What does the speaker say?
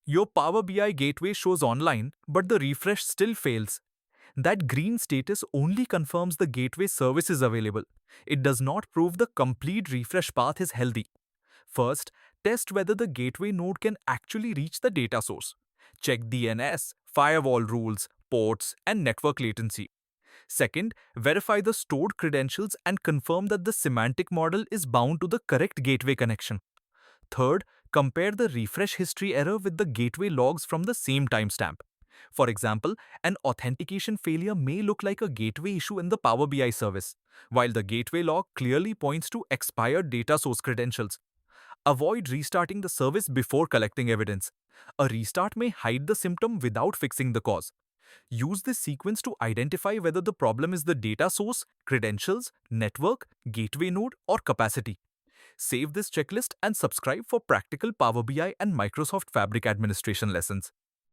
Your Power BI gateway shows online, but the refresh still fails. That green status only confirms the gateway service is available. It does not prove the complete refresh path is healthy. First, test whether the gateway node can actually reach the data source. Check DNS, firewall rules, ports, and network latency. Second, verify the stored credentials and confirm that the semantic model is bound to the correct gateway connection. Third, compare the refresh history error with the gateway logs from the same timestamp. For example, an authentication failure may look like a gateway issue in the Power BI service, while the gateway log clearly points to expired data source credentials. Avoid restarting the service before collecting evidence. A restart may hide the symptom without fixing the cause. Use this sequence to identify whether the problem is the data source, credentials, network, gateway node, or capacity. Save this checklist and subscribe for practical Power BI and Microsoft Fabric administration lessons.